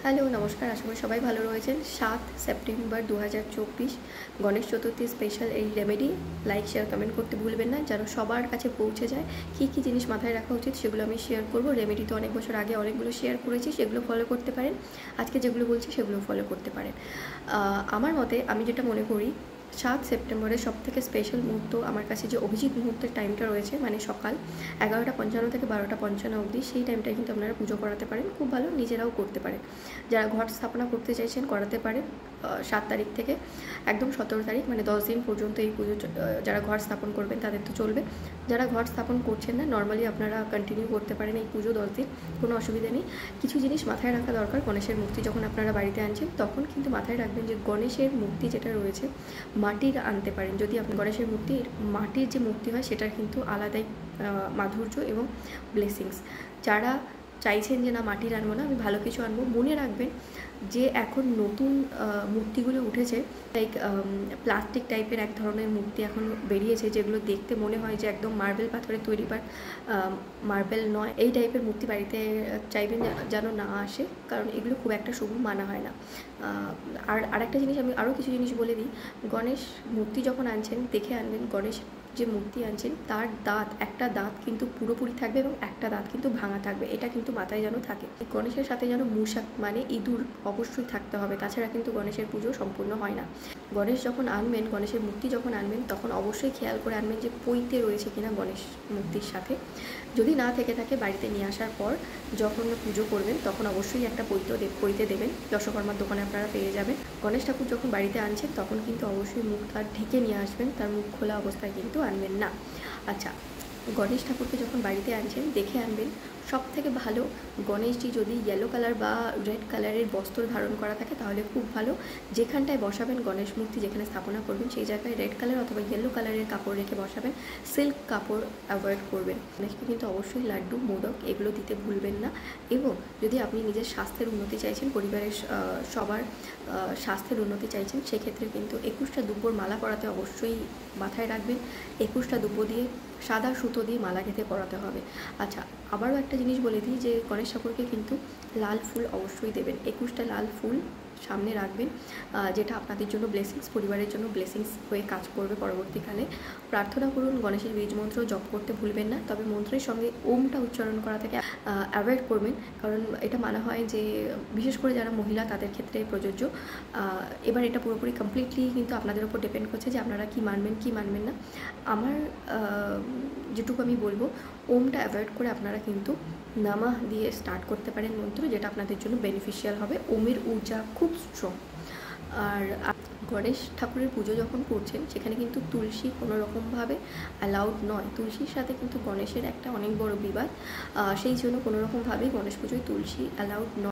Hello, নমস্কার। আশা করি সবাই ভালো রয়েছেন। 7 সেপ্টেম্বর 2024 গণেশ চতুর্থী স্পেশাল এই রেমেডি লাইক, শেয়ার, কমেন্ট করতে ভুলবেন না, যেন সবার কাছে পৌঁছে যায়। কী কী জিনিস মাথায় রাখা উচিত সেগুলো আমি শেয়ার করব। রেমেডি তো অনেক বছর আগে অনেকগুলো শেয়ার করেছি, সেগুলো ফলো করতে পারেন। আজকে যেগুলো বলছি সেগুলো ফলো করতে পারেন। আমার মতে আমি যেটা মনে করি, 7 সেপ্টেম্বরের সবথেকে স্পেশাল মুহূর্ত আমার কাছে যে অভিজিৎ মুহূর্তের টাইমটা রয়েছে, মানে সকাল 11:55 থেকে 12:55 অবধি, সেই টাইমটায় কিন্তু আপনারা পুজো করাতে পারেন। খুব ভালো, নিজেরাও করতে পারেন। যারা ঘট স্থাপনা করতে চাইছেন করাতে পারেন। 7 তারিখ থেকে একদম 17 তারিখ, মানে 10 দিন পর্যন্ত এই পুজো যারা ঘর স্থাপন করবেন তাদের তো চলবে। যারা ঘর স্থাপন করছেন না, নর্মালি আপনারা কন্টিনিউ করতে পারেন এই পুজো 10 দিন, কোনো অসুবিধা নেই। কিছু জিনিস মাথায় রাখা দরকার। গণেশের মূর্তি যখন আপনারা বাড়িতে আনছেন তখন কিন্তু মাথায় রাখবেন যে গণেশের মূর্তি যেটা রয়েছে মাটির আনতে পারেন। যদি আপনি গণেশের মূর্তি, মাটির যে মূর্তি হয় সেটার কিন্তু আলাদাই মাধুর্য এবং ব্লেসিংস। যারা চাইছেন যে না মাটির আনবো না, আমি ভালো কিছু আনবো, মনে রাখবেন যে এখন নতুন মূর্তিগুলো উঠেছে, লাইক প্লাস্টিক টাইপের এক ধরনের মূর্তি এখন বেরিয়েছে, যেগুলো দেখতে মনে হয় যে একদম মার্বেল পাথরের তৈরি, বাট মার্বেল নয়। এই টাইপের মূর্তি বাড়িতে চাইবেন যেন না আসে, কারণ এগুলো খুব একটা শুভ মানা হয় না। আর আরেকটা জিনিস, আমি আরও কিছু জিনিস বলে দিই। গণেশ মূর্তি যখন আনছেন দেখে আনবেন, গণেশ যে মূর্তি আনছেন তার দাঁত, একটা দাঁত কিন্তু পুরোপুরি থাকবে এবং একটা দাঁত কিন্তু ভাঙা থাকবে, এটা কিন্তু মাথায় যেন থাকে। গণেশের সাথে যেন মূষক মানে ইঁদুর অবশ্যই থাকতে হবে, তাছাড়া কিন্তু গণেশের পুজো সম্পূর্ণ হয় না। গণেশ যখন আনবেন, গণেশের মূর্তি যখন আনবেন, তখন অবশ্যই খেয়াল করে আনবেন যে পৈতে রয়েছে কিনা গণেশ মূর্তির সাথে। যদি না থেকে থাকে, বাড়িতে নিয়ে আসার পর যখন পুজো করবেন তখন অবশ্যই একটা পৈতে দেবেন। দশকর্মার দোকানে আপনারা পেয়ে যাবেন। গণেশ ঠাকুর যখন বাড়িতে আনছেন তখন কিন্তু অবশ্যই মুখ তার ঢেকে নিয়ে আসবেন, তার মুখ খোলা অবস্থায় কিন্তু আনবেন না। আচ্ছা, গণেশ ঠাকুরকে যখন বাড়িতে আনছেন দেখে আনবেন। সব থেকে ভালো, গণেশজি যদি ইয়েলো কালার বা রেড কালারের বস্ত্র ধারণ করা থাকে তাহলে খুব ভালো। যেখানটায় বসাবেন গণেশ মূর্তি, যেখানে স্থাপনা করবেন, সেই জায়গায় রেড কালার অথবা ইয়েলো কালারের কাপড় রেখে বসাবেন। সিল্ক কাপড় অ্যাভয়েড করবেন। গণেশকে কিন্তু অবশ্যই লাড্ডু, মোদক এগুলো দিতে ভুলবেন না। এবং যদি আপনি নিজের স্বাস্থ্যের উন্নতি চাইছেন, পরিবারের সবার স্বাস্থ্যের উন্নতি চাইছেন, সেক্ষেত্রে কিন্তু 21টা দুব্বর মালা পরাতে অবশ্যই মাথায় রাখবেন। 21টা দুব্ব দিয়ে সাদা সুতো দিয়ে মালা গেঁথে পরাতে হবে। আচ্ছা, আবারও একটা জিনিস বলে দিই যে গণেশ ঠাকুরকে কিন্তু লাল ফুল অবশ্যই দেবেন। 21টা লাল ফুল সামনে রাখবেন, যেটা আপনাদের জন্য ব্লেসিংস, পরিবারের জন্য ব্লেসিংস হয়ে কাজ করবে পরবর্তীকালে। প্রার্থনা করুন, গণেশের বীজ মন্ত্র জপ করতে ভুলবেন না, তবে মন্ত্রের সঙ্গে ওমটা উচ্চারণ করা থেকে অ্যাভয়েড করবেন, কারণ এটা মানা হয় যে বিশেষ করে যারা মহিলা তাদের ক্ষেত্রে প্রযোজ্য। এবার এটা পুরোপুরি কমপ্লিটলি কিন্তু আপনাদের উপর ডিপেন্ড করছে যে আপনারা কি মানবেন কি মানবেন না। আমার যেটুকু আমি বলবো, ওমটা অ্যাভয়েড করে আপনারা কিন্তু নামাহ দিয়ে স্টার্ট করতে পারেন মন্ত্র, যেটা আপনাদের জন্য বেনিফিশিয়াল হবে। ওমের ঊর্জা খুব স্ট্রং। আর গণেশ ঠাকুরের পুজো যখন করছেন সেখানে কিন্তু তুলসী কোনো রকমভাবে অ্যালাউড নয়। তুলসীর সাথে কিন্তু গণেশের একটা অনেক বড় বিবাদ, সেই জন্য কোনো রকমভাবেই গণেশ পুজোয় তুলসী অ্যালাউড নয়।